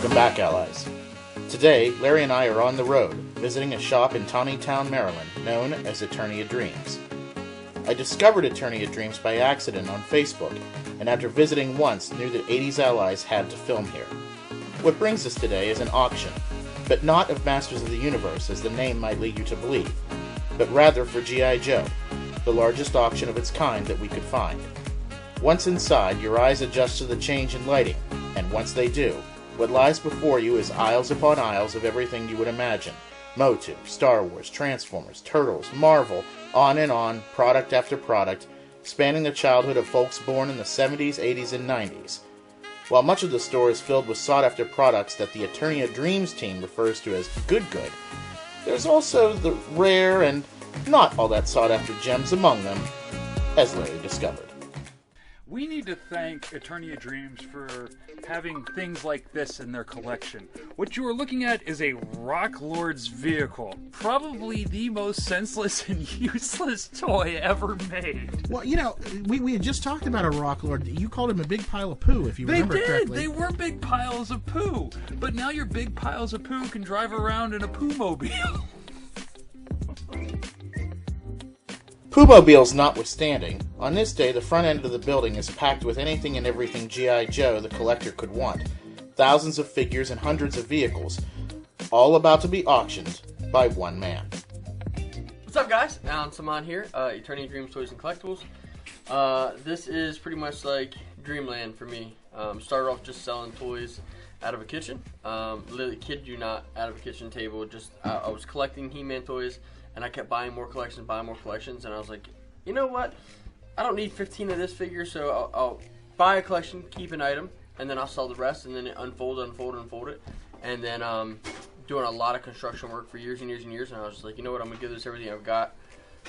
Welcome back, allies. Today, Larry and I are on the road, visiting a shop in Taneytown, Maryland, known as Eternia Dreams. I discovered Eternia Dreams by accident on Facebook, and after visiting once, knew that 80's allies had to film here. What brings us today is an auction, but not of Masters of the Universe, as the name might lead you to believe, but rather for G.I. Joe, the largest auction of its kind that we could find. Once inside, your eyes adjust to the change in lighting, and once they do, what lies before you is aisles upon aisles of everything you would imagine. Motu, Star Wars, Transformers, Turtles, Marvel, on and on, product after product, spanning the childhood of folks born in the 70s, 80s, and 90s. While much of the store is filled with sought-after products that the Eternia Dreams team refers to as good, there's also the rare and not all that sought-after gems among them, as Larry discovered. We need to thank Eternia Dreams for having things like this in their collection. What you are looking at is a Rock Lord's vehicle. Probably the most senseless and useless toy ever made. Well, you know, we had just talked about a Rock Lord. You called him a big pile of poo, if you remember correctly. They were big piles of poo. But now your big piles of poo can drive around in a poo-mobile. Poomobiles notwithstanding, on this day the front end of the building is packed with anything and everything G.I. Joe the collector could want. Thousands of figures and hundreds of vehicles, all about to be auctioned by one man. What's up, guys? Allan Semmont here, Eternia Dreams Toys and Collectibles. This is pretty much like dreamland for me. Started off just selling toys out of a kitchen. Literally, kid you not, out of a kitchen table. Just I was collecting He-Man toys. And I kept buying more collections, and I was like, you know what? I don't need 15 of this figure, so I'll buy a collection, keep an item, and then I'll sell the rest, and then unfold it. And then doing a lot of construction work for years and years and years, and I was just like, you know what? I'm going to give this everything I've got.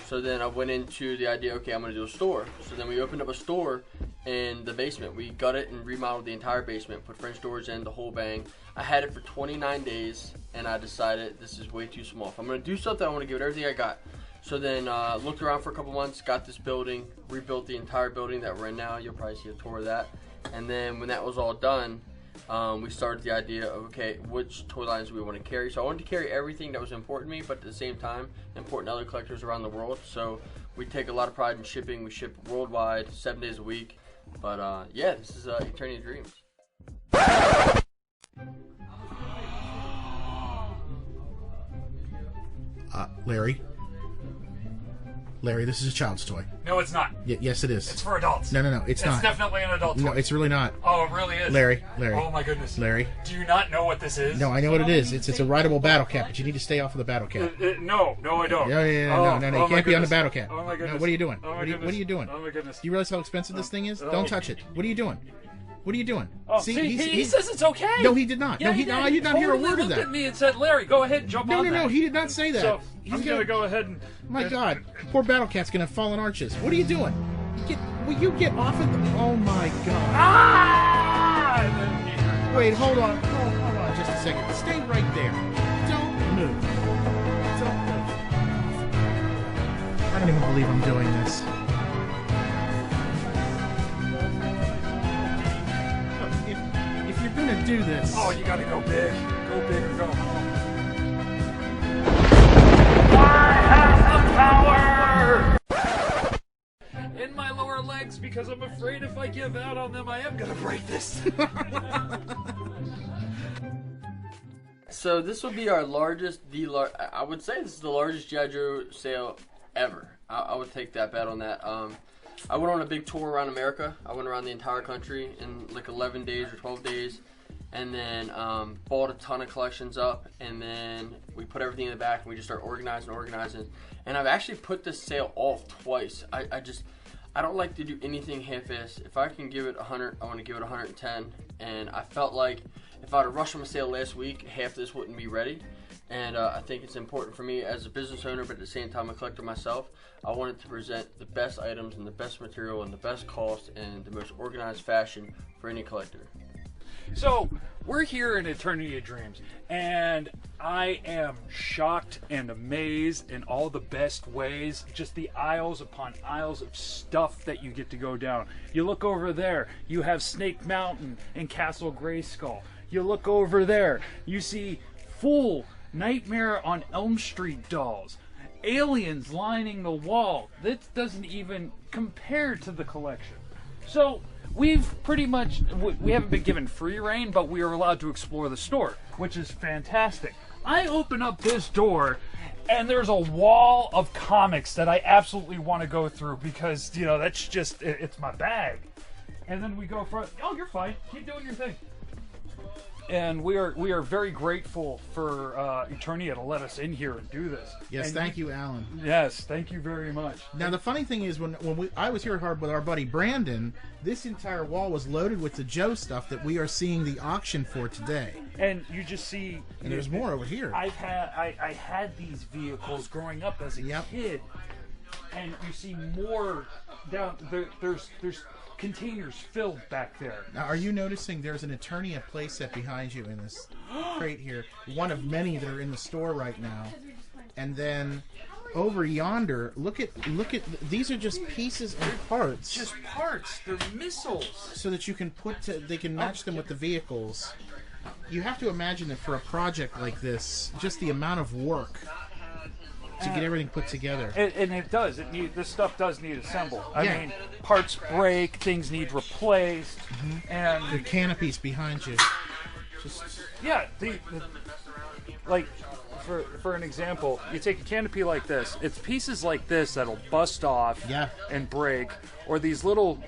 So then I went into the idea, okay, I'm going to do a store. So then we opened up a store in the basement. We gutted and remodeled the entire basement, put French doors in, the whole bang. I had it for 29 days, and I decided this is way too small. If I'm going to do something, I want to give it everything I got. So then looked around for a couple months, got this building, rebuilt the entire building that we're in now. You'll probably see a tour of that. And then when that was all done, we started the idea of, okay, which toy lines do we want to carry? So I wanted to carry everything that was important to me, but at the same time, important to other collectors around the world. So we take a lot of pride in shipping. We ship worldwide, 7 days a week. But yeah, this is Eternia Dreams. Larry, this is a child's toy. No, it's not. Yes, it is. It's for adults. No, it's not. It's definitely an adult toy. No, it's really not. Oh, it really is. Larry. Oh my goodness. Larry. Do you not know what this is? No, I know what it is. It's a rideable battle cat, but you need to stay off of the battle cat. No, I don't. No, you can't be on the battle cat. Oh my goodness. No, what are you doing? Oh my goodness. What are you doing? Oh my goodness. Do you realize how expensive this thing is? Don't touch it. What are you doing? What are you doing? Oh, see, he says it's okay. No, he did not. Yeah, I did not hear a word of that. He looked at me and said, Larry, go ahead and jump on that. No, he did not say that. So, I'm going to go ahead and... My God, poor Battle Cat's going to fall in arches. What are you doing? Will you get off of the... Oh, my God. Ah! Wait, hold on just a second. Stay right there. Don't move. I don't even believe I'm doing this. If you're going to do this... Oh, you got to go big. Go big or go home. Power in my lower legs because I'm afraid if I give out on them, I am gonna break this. So this will be our largest, I would say this is the largest G.I. Joe sale ever. I would take that bet on that. I went on a big tour around America. I went around the entire country in like 11 days or 12 days. And then bought a ton of collections up, and then we put everything in the back, and we just start organizing. And I've actually put this sale off twice. I don't like to do anything half-assed. If I can give it 100, I want to give it 110. And I felt like if I'd have rushed my sale last week, half this wouldn't be ready. And I think it's important for me as a business owner, but at the same time a collector myself. I wanted to present the best items and the best material and the best cost and the most organized fashion for any collector. So, we're here in Eternia Dreams, and I am shocked and amazed in all the best ways. Just the aisles upon aisles of stuff that you get to go down. You look over there, you have Snake Mountain and Castle Grayskull. You look over there, you see full Nightmare on Elm Street dolls. Aliens lining the wall. This doesn't even compare to the collection. So we've pretty much, we haven't been given free reign, but we are allowed to explore the store, which is fantastic. I open up this door and there's a wall of comics that I absolutely want to go through because, you know, that's just, it's my bag. And then we go for, oh, you're fine. Keep doing your thing. And we are very grateful for Eternia to let us in here and do this. Yes, and thank you, Alan. Yes, thank you very much. Now, the funny thing is, when I was here hard with our buddy Brandon, this entire wall was loaded with the Joe stuff that we are seeing the auction for today. And you just see... And there's more over here. I had these vehicles growing up as a kid. And you see more down... There's containers filled back there. Now, are you noticing there's an Eternia playset behind you in this crate here? One of many that are in the store right now. And then over yonder, look at these are just pieces and parts. Just parts. They're missiles. So that you can they can match them with the vehicles. You have to imagine that for a project like this, just the amount of work to get everything put together. And it does. This stuff does need assembled. I mean, parts break, things need replaced, and the canopies behind you. Like for an example, you take a canopy like this. It's pieces like this that'll bust off and break, or these little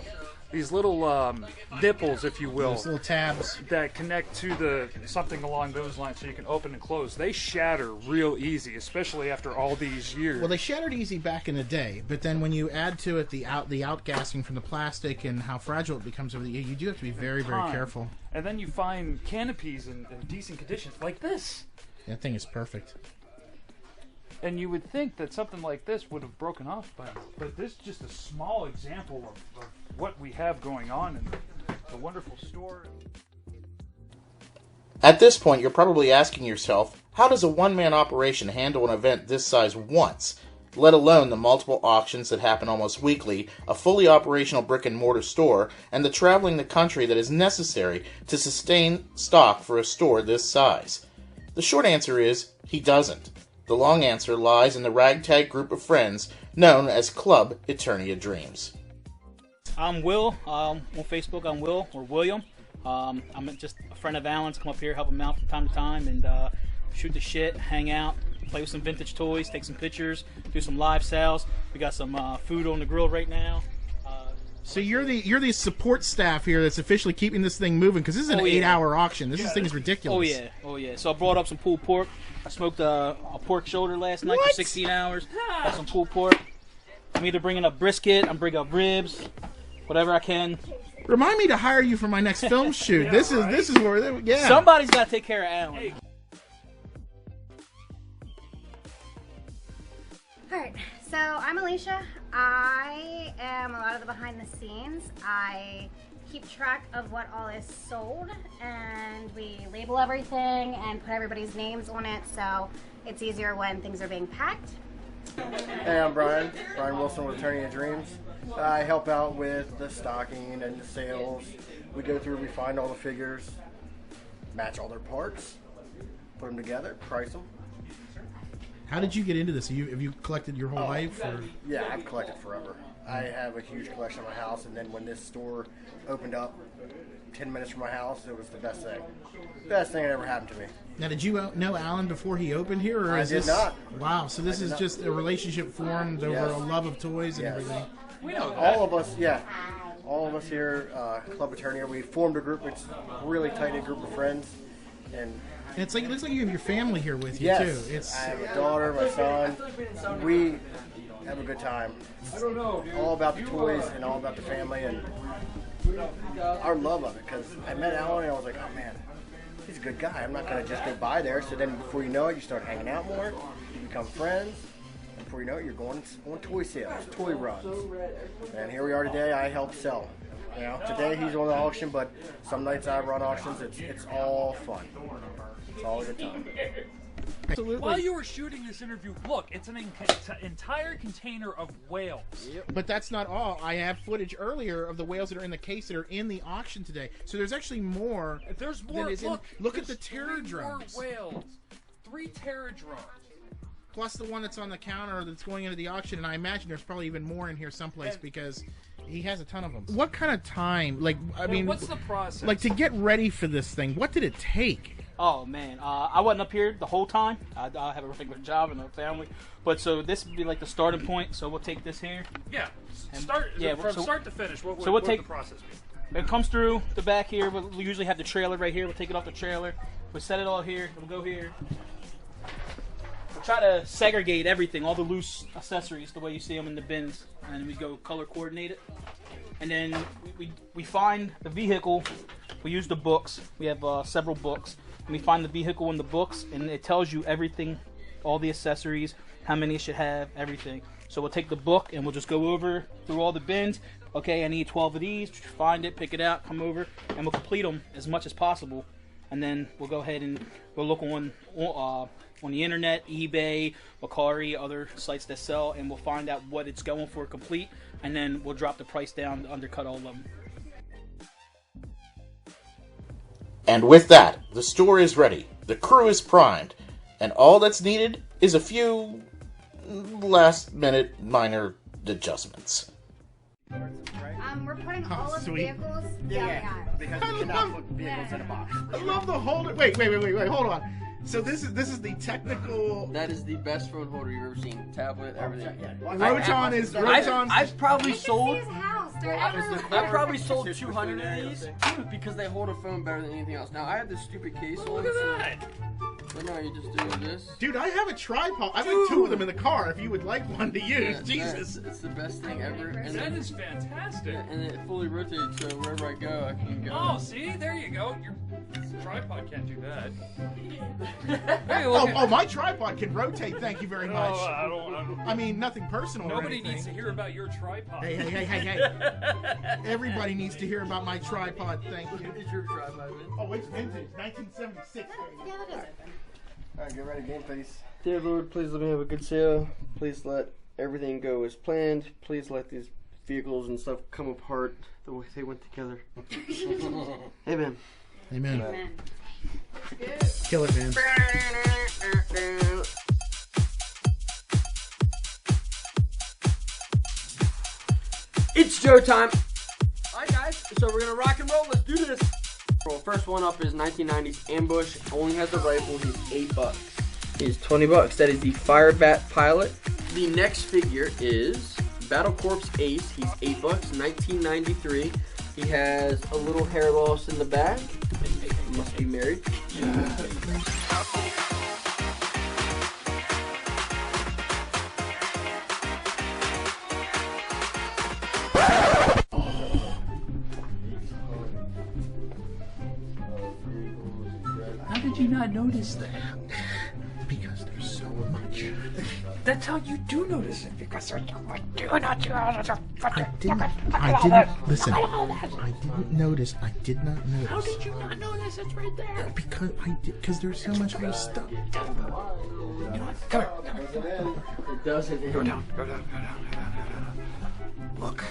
nipples, if you will, those little tabs that connect to something along those lines, so you can open and close. They shatter real easy, especially after all these years. Well, they shattered easy back in the day, but then when you add to it the outgassing from the plastic and how fragile it becomes over the year, you do have to be very, very careful. And then you find canopies in decent conditions, like this. That thing is perfect. And you would think that something like this would have broken off by now, but this is just a small example of what we have going on in the wonderful store. At this point, you're probably asking yourself, how does a one-man operation handle an event this size once, let alone the multiple auctions that happen almost weekly, a fully operational brick-and-mortar store, and the traveling the country that is necessary to sustain stock for a store this size? The short answer is, he doesn't. The long answer lies in the ragtag group of friends known as Club Eternia Dreams. I'm Will. On Facebook, I'm Will, or William. I'm just a friend of Allan's. Come up here, help him out from time to time, and shoot the shit, hang out, play with some vintage toys, take some pictures, do some live sales. We got some food on the grill right now. So you're the support staff here that's officially keeping this thing moving, because this is an 8-hour auction. This thing is ridiculous. Oh yeah. So I brought up some pulled pork. I smoked a pork shoulder last night for 16 hours. Got some pulled pork. I'm either bringing up brisket, I'm bringing up ribs, whatever I can. Remind me to hire you for my next film shoot. This is where Somebody's got to take care of Allan. Alright, so I'm Alicia. I am a lot of the behind the scenes. I keep track of what all is sold, and we label everything and put everybody's names on it, so it's easier when things are being packed. Hey, I'm Brian Wilson with Eternia Dreams. I help out with the stocking and the sales. We go through, we find all the figures, match all their parts, put them together, price them. How did you get into this? Have you collected your whole life? Or? Yeah, I've collected forever. I have a huge collection in my house, and then when this store opened up 10 minutes from my house, it was the best thing. Best thing that ever happened to me. Now, did you know Allan before he opened here? Or I did not. Wow, so this is just a relationship formed over a love of toys and everything. We know that. All of us here, Club Eternia, we formed a group. It's a really tight-knit group of friends, and it looks like you have your family here with you too. I have a daughter, my son. We have a good time. It's all about the toys and all about the family and our love of it. Because I met Allan and I was like, oh man, he's a good guy. I'm not going to just go by there. So then before you know it, you start hanging out more. You become friends. And before you know it, you're going on toy sales, toy runs. And here we are today. I help sell. You know, today he's on the auction, but some nights I run auctions. It's all fun. It's all a good time. Absolutely. While you were shooting this interview, look, it's an entire container of whales. But that's not all. I have footage earlier of the whales that are in the case that are in the auction today. So there's actually more. There's more. Look at the terror drums. 3 more whales. 3 terror drums. Plus the one that's on the counter that's going into the auction, and I imagine there's probably even more in here someplace because he has a ton of them. What kind of time? Like, I mean, what's the process? Like, to get ready for this thing, what did it take? Oh man, I wasn't up here the whole time. I have a regular job and a family, but so this would be like the starting point. So we'll take this here. Yeah, and from start to finish. What we'll would take the process be? It comes through the back here. We usually have the trailer right here. We'll take it off the trailer. We'll set it all here. We'll go here. We'll try to segregate everything, all the loose accessories, the way you see them in the bins, and we go color coordinate it. And then we find the vehicle. We use the books. We have several books. And we find the vehicle in the books, and it tells you everything, all the accessories, how many it should have, everything. So we'll take the book and we'll just go over through all the bins. Okay, I need 12 of these. Find it, pick it out, come over, and we'll complete them as much as possible. And then we'll go ahead and we'll look on the internet, eBay, Mercari, other sites that sell, and we'll find out what it's going for complete, and then we'll drop the price down to undercut all of them. And with that, the store is ready, the crew is primed, and all that's needed is a few last-minute minor adjustments. We're putting all of the sweet. vehicles down the aisle. Because we cannot put vehicles in a box. I love the holder. Wait, hold on. So this is the technical. That is the best phone holder you've ever seen. Tablet, everything. Roton's. I've probably You should sold. see his house. They're everywhere. I've probably sold 200 of these because they hold a phone better than anything else. Now I have this stupid case. Look at that. But no, you just do this. Dude, I have a tripod. I have like 2 of them in the car. If you would like one to use, Jesus. It's the best thing ever. And That is fantastic. and it fully rotates, so wherever I go, I can go. Oh, see, there you go. Your tripod can't do that. Hey, look at- Oh, my tripod can rotate. Thank you very much. Oh, I don't. I mean, nothing personal. Nobody or anything. needs to hear about your tripod. Hey. Everybody needs to hear about my tripod. Thank you. It's your tripod, man. Oh, it's vintage, 1976. Yeah, that is open. Alright, get ready, game face. Dear Lord, please let me have a good sale. Please let everything go as planned. Please let these vehicles and stuff come apart the way they went together. Amen. Amen. Amen. Kill it, man. It's showtime! Alright guys, so we're gonna rock and roll, let's do this! Well, first one up is 1990s Ambush, only has the rifle, he's $8. He's $20, that is the Firebat Pilot. The next figure is Battle Corps Ace, he's $8, 1993. He has a little hair loss in the back, he must be married. How did you not notice that? Because there's so much. That's how you do notice it, because there's so much. I didn't listen. I didn't notice. I did not notice. How did you not notice? It's right there. Because there's so much other stuff. You know what? Come here. It doesn't. Go down. Look.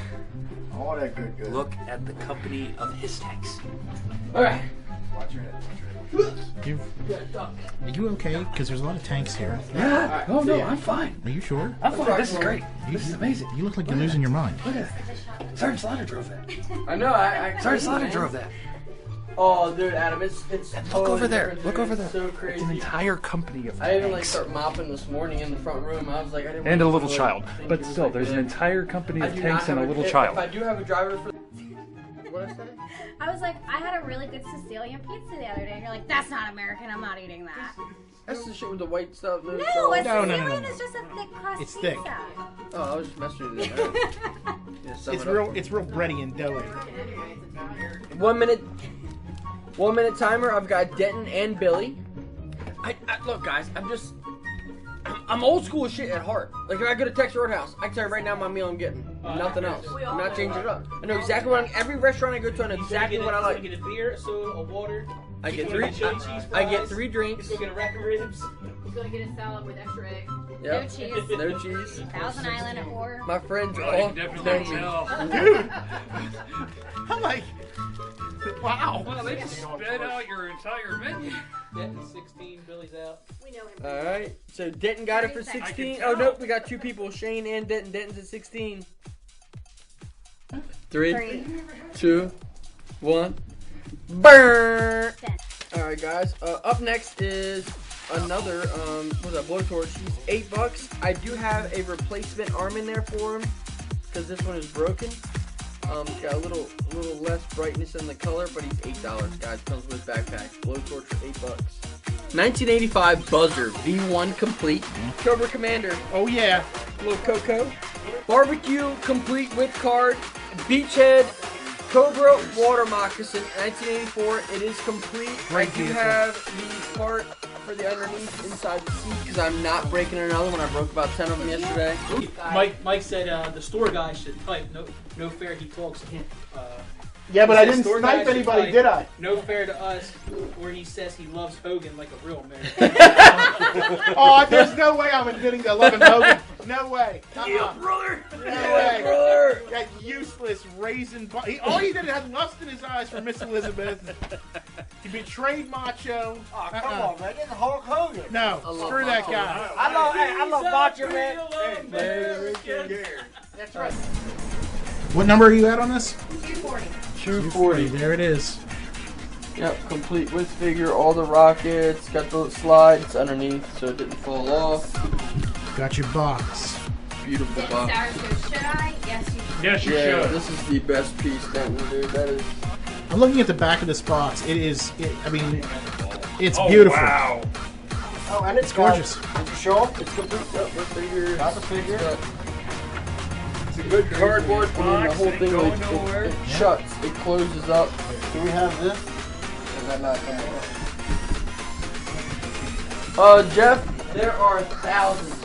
All that good. Look at the company of his tanks. Alright. Watch your head. Are you okay? Because there's a lot of tanks here. Yeah. Oh no, I'm fine. Are you sure? I'm fine. This is great. This is amazing. You look like you're losing your mind. Look at that. Sergeant Slaughter drove that. I know, Sergeant Slaughter drove that. Oh, dude, Adam, it's Look totally over there. different, Look dude. over there. It's so It's crazy. an entire company of I even like tanks. start mopping this morning in the front room. I was like, I didn't. And a want little to child. think But it was still, like there's an that. entire company I of do tanks not and a have little if child. I do have a driver for. What I say? I was like, I had a really good Sicilian pizza the other day, and you're like, that's not American. I'm not eating that. That's the shit with the white stuff. No, a No. Sicilian is just a thick crust It's pizza. thick. Oh, I was just messing with it. Yeah, sum it up. It's real bready and doughy. 1 minute. 1 minute timer. I've got Denton and Billy. I look, guys. I'm old school as shit at heart. Like if I go to Texas Roadhouse, I can tell you right now my meal I'm getting. Nothing else. I'm not changing it up. I know exactly what every restaurant I go to. I know exactly what I like. Get a beer, a soda, a water. I get You three. want chili cheese I get fries? 3 drinks. Go get a rack of ribs. gonna get a salad with extra egg. Yep. No cheese. No cheese. Thousand Island or My friends Well, you all can definitely know me. tell. Dude, I'm like, wow. Wow, they just sped out your entire menu. Denton 16, Billy's out. We know him. All right. So Denton got it for 16. Oh nope, we got 2 people. Shane and Denton. Denton's at 16. 3, 2, 1. Burn. All right, guys. Up next is another what's that? Blowtorch. He's $8. I do have a replacement arm in there for him because this one is broken. It's got a little less brightness in the color, but he's $8, guys. Comes with backpack. Blowtorch for $8. 1985 Buzzer V1 complete. Cobra Commander. Oh yeah. Little Coco. Barbecue complete with card. Beachhead. Cobra water moccasin. 1984. It is complete. Great I do vehicle. have the part for the underneath inside the seat because I'm not breaking another one. I broke about 10 of them yesterday. Mike said the store guy should type no fair. He talks hint. Yeah, but He I said didn't store snipe guy should anybody, type, did I? No fair to us, where he says he loves Hogan like a real American. Oh, there's no way I'm admitting to loving Hogan. No way. Brother! No way. Brother! That useless raisin. All he did had lust in his eyes for Miss Elizabeth. He betrayed Macho. Oh, come on, man. Get the Hulk Hogan. No, I love screw that Macho. guy. I love Macho, man. That's right. What number are you at on this? 240. 240. There it is. Yep, complete with figure, all the rockets, got the slides underneath so it didn't fall off. Got your box. Beautiful Then box. Sarah goes, should I? Yes, you should. Yes, you Yeah, should. this is the best piece, Denton, dude. That is. I'm looking at the back of this box. It's Oh, beautiful. wow. Oh, and it's Gorgeous. Did you show up? It's complete. Yep, with figure. Got the figure. It's a good cardboard box. The whole ain't thing going like, nowhere. it shuts. It closes up. Do we have this? Or is that not coming up? Jeff, there are thousands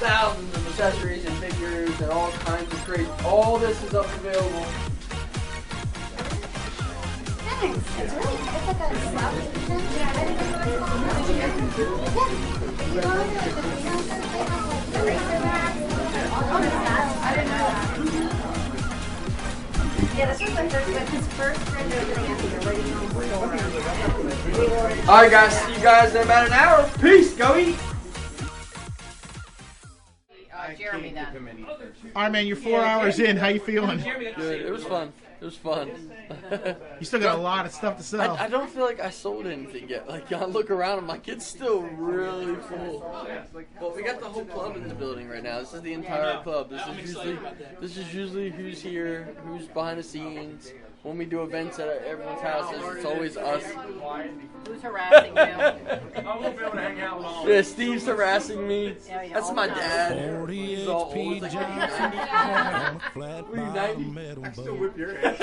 of accessories and figures and all kinds of crazy. All this is up available. It's like a slouch. I didn't know that. Yeah, this was his first grand opening at the original store. All right, guys. See you guys in about an hour. Peace. Go eat. Jeremy then. All right, man, you're 4 hours in. How you feeling? Good. It was fun. It was fun. You still got a lot of stuff to sell. I don't feel like I sold anything yet. Like, I look around, I'm like, it's still really full. But we got the whole club in the building right now. This is the entire club. This is usually who's here, who's behind the scenes. When we do events at everyone's houses, it's always us. Who's harassing you? Yeah, Steve's harassing me. Yeah, yeah, That's all my the time. dad. He's all old. He's like, what are you, 90? I still whip your ass.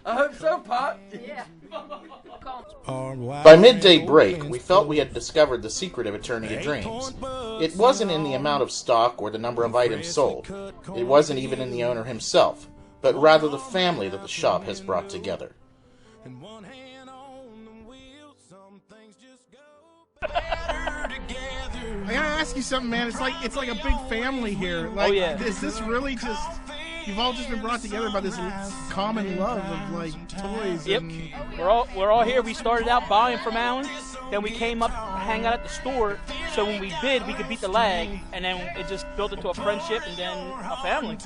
I hope so, Pop. Yeah. By midday break, we felt we had discovered the secret of Eternia Dreams. It wasn't in the amount of stock or the number of items sold. It wasn't even in the owner himself, but rather the family that the shop has brought together. I gotta ask you something, man. It's like a big family here. Like, yeah. Is this really just? You've all just been brought together by this common love of like toys. Yep. And, We're all here. We started out buying from Allan, then we came up, hang out at the store. So when we bid, we could beat the lag, and then it just built into a friendship and then a family.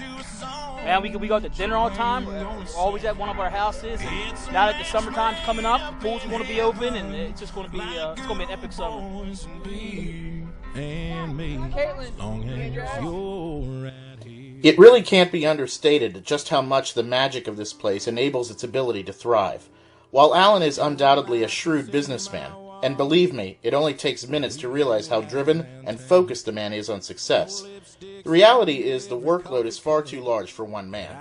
And we go to dinner all the time. We're always at one of our houses. And now that the summertime's coming up, pools are going to be open, and it's just going to be an epic summer. It really can't be understated just how much the magic of this place enables its ability to thrive. While Allan is undoubtedly a shrewd businessman, and believe me, it only takes minutes to realize how driven and focused the man is on success, the reality is the workload is far too large for one man,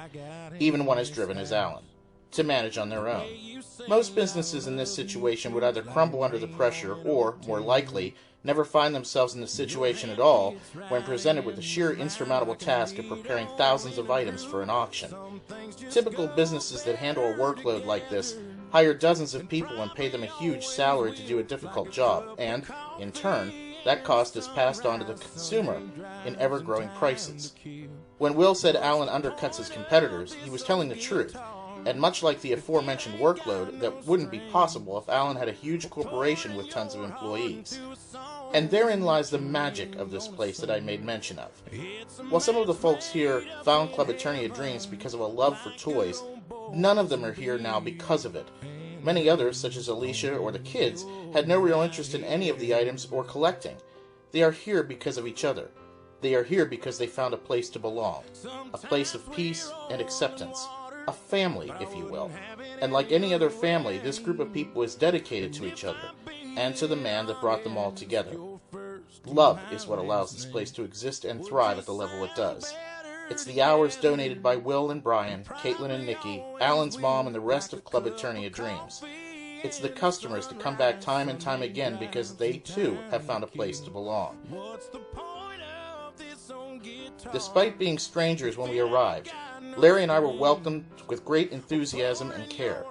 even one as driven as Allan, to manage on their own. Most businesses in this situation would either crumble under the pressure or, more likely, never find themselves in this situation at all when presented with the sheer insurmountable task of preparing thousands of items for an auction. Typical businesses that handle a workload like this hire dozens of people and pay them a huge salary to do a difficult job, and, in turn, that cost is passed on to the consumer in ever-growing prices. When Will said Allan undercuts his competitors, he was telling the truth, and much like the aforementioned workload, that wouldn't be possible if Allan had a huge corporation with tons of employees. And therein lies the magic of this place that I made mention of. While some of the folks here found Club Eternia Dreams because of a love for toys, none of them are here now because of it. Many others, such as Alicia or the kids, had no real interest in any of the items or collecting. They are here because of each other. They are here because they found a place to belong. A place of peace and acceptance. A family, if you will. And like any other family, this group of people is dedicated to each other, and to the man that brought them all together. Love is what allows this place to exist and thrive at the level it does. It's the hours donated by Will and Brian, Caitlin and Nikki, Allan's mom, and the rest of Club Eternia Dreams. It's the customers that come back time and time again because they, too, have found a place to belong. Despite being strangers when we arrived, Larry and I were welcomed with great enthusiasm and care.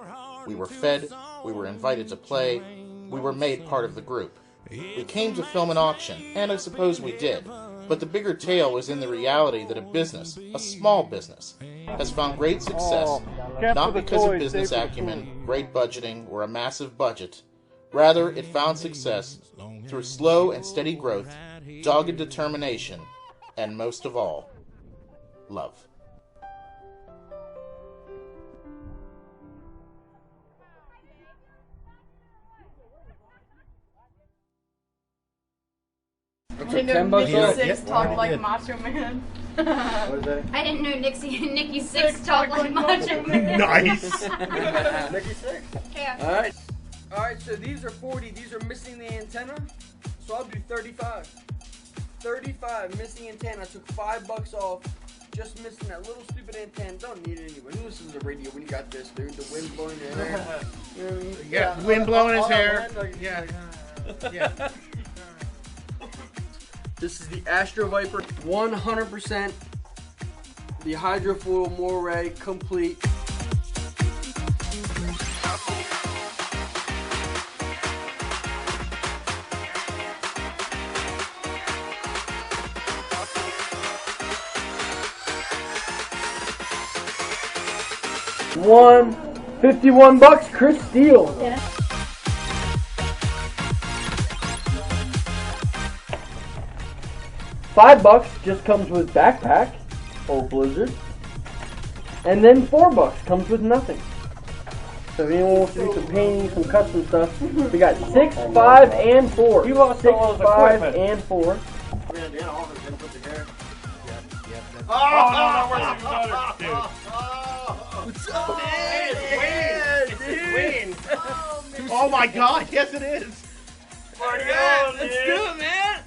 We were fed, we were invited to play, we were made part of the group. We came to film an auction, and I suppose we did, but the bigger tale was in the reality that a business, a small business, has found great success, not because of business acumen, great budgeting, or a massive budget. Rather, it found success through slow and steady growth, dogged determination, and most of all, love. I didn't know Nikki Six talked like Macho Man. What is that? I didn't know Nikki Six talked like Macho Man. Nice. Nikki Six. Yeah. Alright, so these are 40. These are missing the antenna. So I'll do 35. 35 missing antenna. I took $5 off. Just missing that little stupid antenna. Don't need it anyway. Who listens to radio when you got this, dude? The wind blowing your hair. You know what I mean? Yeah, wind blowing his hair. Yeah. Yeah. This is the Astro Viper 100%. The hydrofoil moray complete. $51, Chris Steele. Yeah. $5 just comes with backpack, old Blizzard, and then $4 comes with nothing. So if anyone wants to do some painting, some custom stuff, we got 6, 5, and 4. 6, 5, and 4. What's up, man? Oh my God! Yes, it is. Let's do it, man.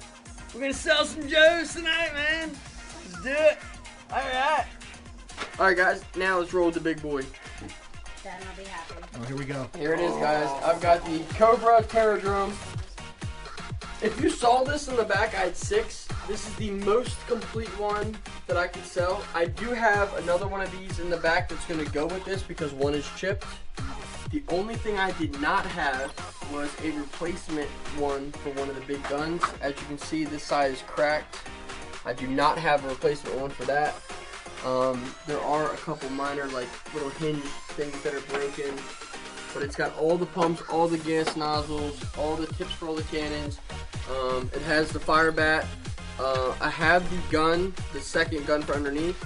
We're gonna sell some Joes tonight, man. Let's do it. Alright, guys. Now let's roll with the big boy. Then I'll be happy. Oh, here we go. Here it is, guys. I've got the Cobra Terror Drum. If you saw this in the back, I had 6. This is the most complete one that I could sell. I do have another one of these in the back that's going to go with this because one is chipped. The only thing I did not have was a replacement one for one of the big guns. As you can see, this side is cracked. I do not have a replacement one for that. There are a couple minor like little hinge things that are broken, but it's got all the pumps, all the gas nozzles, all the tips for all the cannons. It has the fire bat. I have the gun, the second gun for underneath.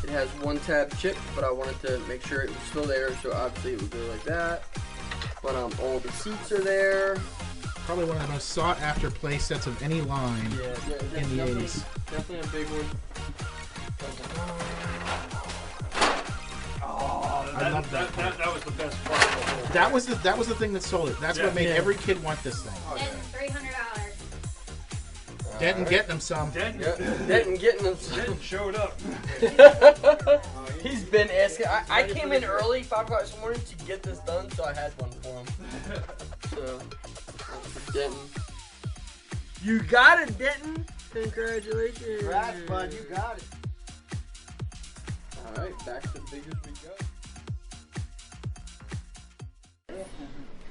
It has one tab chip, but I wanted to make sure it was still there, so obviously it would go like that. But all the seats are there. Probably one of the most sought after play sets of any line in the 80s. Definitely a big one. I love that. That was the best part of the whole. That was the thing that sold it. That's what made every kid want this thing. And $300. Denton getting them some. Denton getting them some. Denton showed up. He's been asking. I came in early, 5 o'clock this morning, to get this done, so I had one for him. So, that's for Denton. You got it, Denton. Congratulations. Congrats, bud. You got it. All right, back to the biggest we go.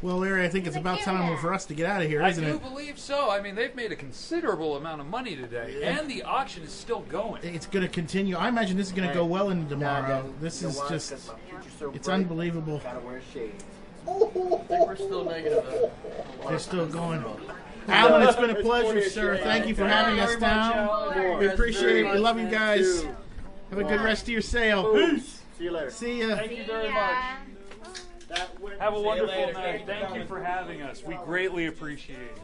Well, Larry, I think it's about time for us to get out of here, isn't it? I do believe so. I mean, they've made a considerable amount of money today, and the auction is still going. It's going to continue. I imagine this is going to go well into tomorrow. This is just, it's unbelievable. I think we're still negative, though. They're still going. Alan, it's been a pleasure, sir. Thank you for having us down. We appreciate it. We love you guys. Have a good rest of your sale. Peace. See you later. See ya. Thank you very much. Have a wonderful night. Thank you for having us. We greatly appreciate it.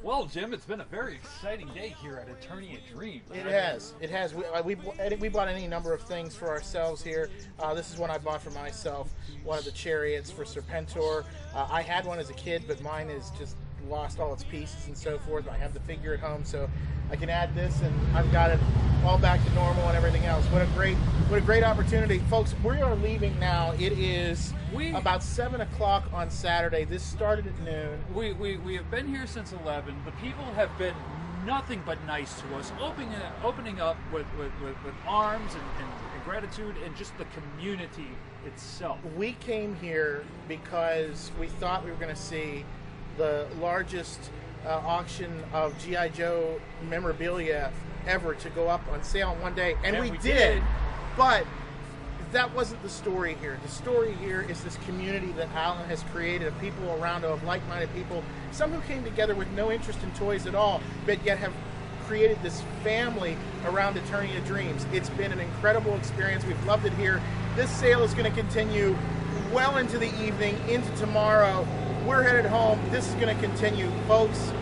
Well, Jim, it's been a very exciting day here at Eternia Dreams. It has. It has. We bought any number of things for ourselves here. This is one I bought for myself. One of the chariots for Serpentor. I had one as a kid, but mine is just lost all its pieces and so forth. I have the figure at home, so I can add this, and I've got it all back to normal and everything else. What a great opportunity, folks. We are leaving now. It is about 7 o'clock on Saturday. This started at noon. We have been here since 11. The people have been nothing but nice to us, opening up with arms and gratitude, and just the community itself. We came here because we thought we were going to see the largest auction of G.I. Joe memorabilia ever to go up on sale in one day, and we did. But that wasn't the story here. The story here is this community that Allan has created, of people around him, of like-minded people, some who came together with no interest in toys at all, but yet have created this family around Eternia Dreams. It's been an incredible experience. We've loved it here. This sale is going to continue well into the evening, into tomorrow. We're headed home. This is going to continue, folks.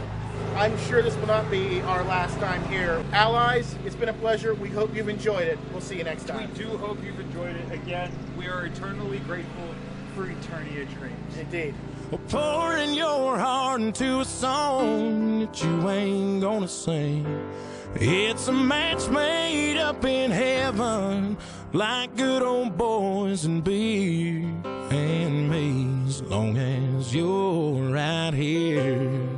I'm sure this will not be our last time here. Allies, it's been a pleasure. We hope you've enjoyed it. We'll see you next time. We do hope you've enjoyed it. Again, we are eternally grateful for Eternia Dreams. Indeed. Well, pouring your heart into a song that you ain't gonna sing. It's a match made up in heaven, like good old boys and beer and me, as long as you're right here.